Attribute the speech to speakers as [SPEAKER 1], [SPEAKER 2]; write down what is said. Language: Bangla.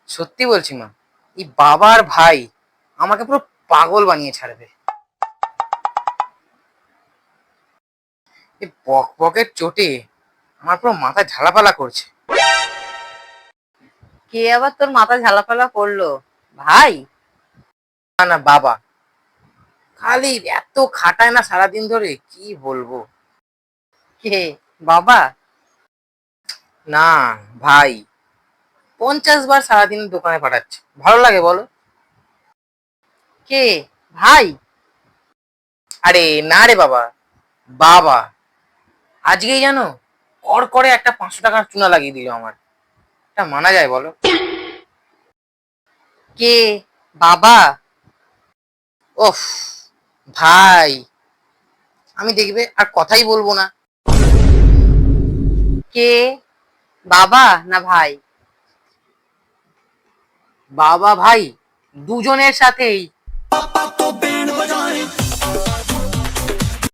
[SPEAKER 1] সত্যি বলছি মা, এই বাবা আর ভাই আমাকে পুরো পাগল বানিয়ে ছাড়বে। এই বক বকের চোটে আমার পুরো মাথা ঝালাপালা করছে।
[SPEAKER 2] কে আবার তোর মাথা ঝালাপালা করলো? ভাই?
[SPEAKER 1] না না, বাবা। খালি এত খাটায় না সারাদিন ধরে, কি বলবো।
[SPEAKER 2] কে? বাবা?
[SPEAKER 1] না, ভাই। 50 বার সারাদিন দোকানে পাঠাচ্ছে, ভালো লাগে বলো?
[SPEAKER 2] কে? ভাই?
[SPEAKER 1] আরে না রে বাবা, বাবা। আজকেই জানো, কর করে একটা 500 টাকার চুনা লাগিয়ে দিল আমার। এটা মানা যায় বলো?
[SPEAKER 2] কে? বাবা?
[SPEAKER 1] ওফ, ভাই। আমি দেখবে আর কথাই বলবো না।
[SPEAKER 2] কে? বাবা না ভাই?
[SPEAKER 1] বাবা ভাই দুজনের সাথেই।